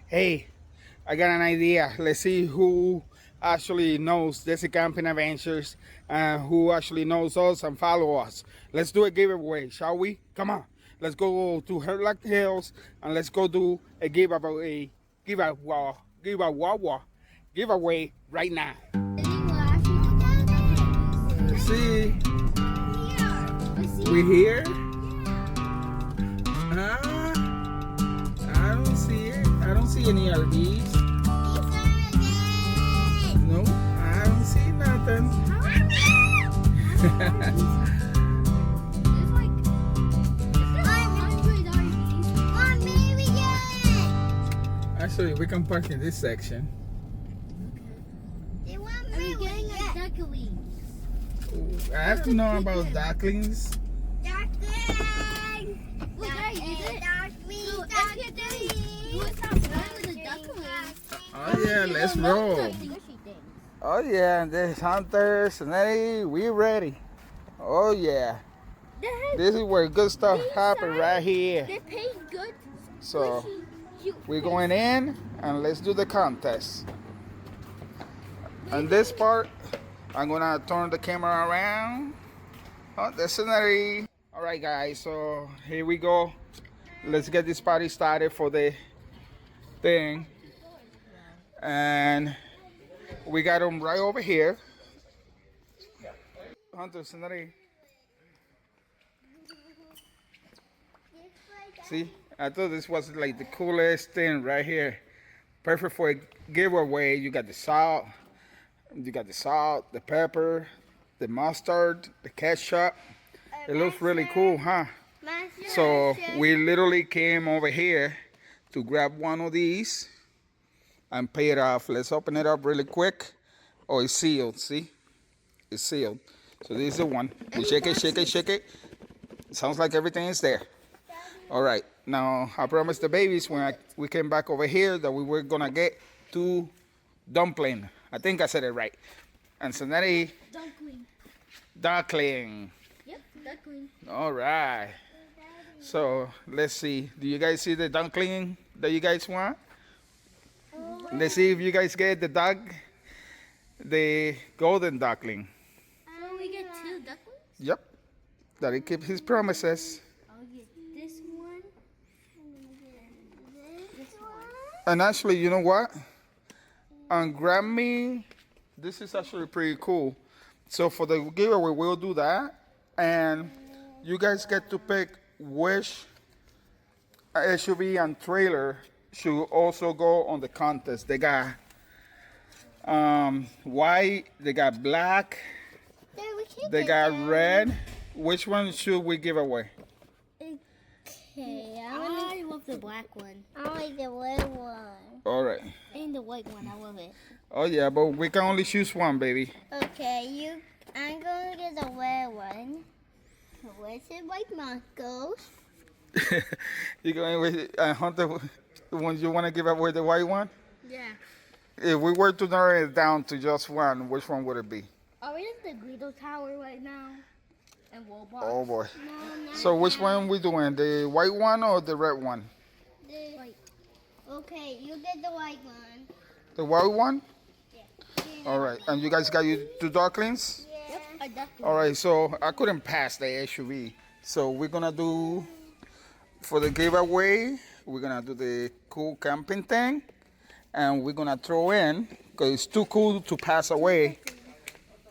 Hey, I got an idea. Let's see who actually knows Desi Camping Adventures and who actually knows us and follow us. Let's do a giveaway, shall we? Come on. Let's go to Herlock Hills and let's go do a giveaway right now. See, we here? I don't see it. I don't see any RVs. No, I don't see nothing. Actually, we can park in this section. Are you getting a ducklings? I have to know about ducklings. Oh yeah, let's roll. Oh yeah, there's Hunter, Serenity, we ready. Oh yeah. This is where good stuff happens right here. They pay good. So we're going in and let's do the contest. On this part, I'm gonna turn the camera around. Oh, the scenery. All right, guys. So here we go. Let's get this party started for the thing. And we got them right over here. Hunter, scenery. See, I thought this was like the coolest thing right here. Perfect for a giveaway. You got the salt. You got the salt, the pepper, the mustard, the ketchup. It looks really cool, huh? So we literally came over here to grab one of these and pay it off. Let's open it up really quick. Oh, it's sealed, see? It's sealed. So this is the one. We shake it, shake it, shake it. Sounds like everything is there. All right. Now, I promised the babies when we came back over here that we were going to get 2 dumplings. I think I said it right. And Serenity. Duckling. Yep, duckling. All right. So let's see. Do you guys see the duckling that you guys want? Let's see if you guys get the golden duckling. So we get 2 ducklings? Yep. That he keep his promises. I'll get this one. This one. And actually, you know what? Grab me. This is actually pretty cool. So for the giveaway, we'll do that, and you guys get to pick which SUV and trailer should also go on the contest. They got white, they got black, they got red. Which one should we give away? Okay, I love the black one. I like the white one. All right. And the white one, I love it. Oh yeah, but we can only choose one, baby. Okay, I'm going to get the red one. Where's the white Marcos? You going with Hunter? The ones you want to give away, the white one? Yeah. If we were to narrow it down to just one, which one would it be? Are we in the Guido Tower right now? And Walmart? Oh boy. No, So which one we doing? The white one or the red one? the white. Okay, you get the white one. The white one? Yeah. All right. And you guys got your 2 ducklings? Yep, a duckling. All right. So I couldn't pass the SUV. So we're going to do, for the giveaway, we're going to do the cool camping thing. And we're going to throw in, because it's too cool to pass away,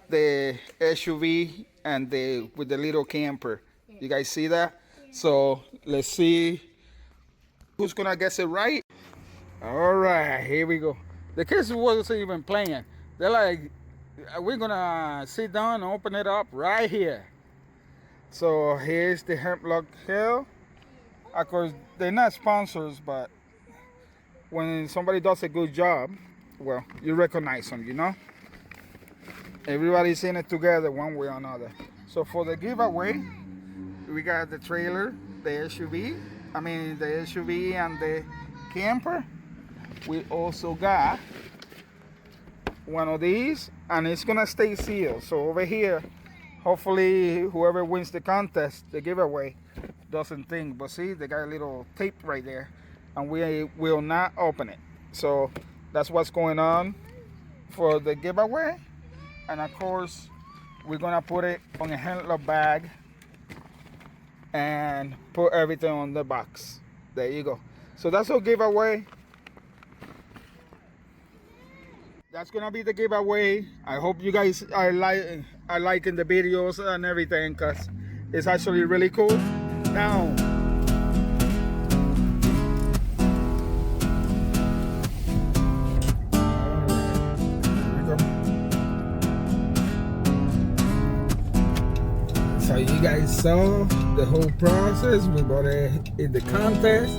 the SUV and with the little camper. You guys see that? So let's see who's going to guess it right. All right, here we go. The kids wasn't even playing. They're like, we're gonna sit down and open it up right here. So here's the Hemlock Hill. Of course, they're not sponsors, but when somebody does a good job, well, you recognize them, you know? Everybody's in it together one way or another. So for the giveaway, we got the trailer, the SUV and the camper. We also got one of these, and it's gonna stay sealed. So over here, hopefully whoever wins the contest, the giveaway, doesn't think. But see, they got a little tape right there and we will not open it. So that's what's going on for the giveaway. And of course, we're gonna put it on a envelope bag and put everything on the box. There you go. So that's our giveaway. That's gonna be the giveaway. I hope you guys are liking the videos and everything, because it's actually really cool. Now, so you guys saw the whole process. We bought it in the contest.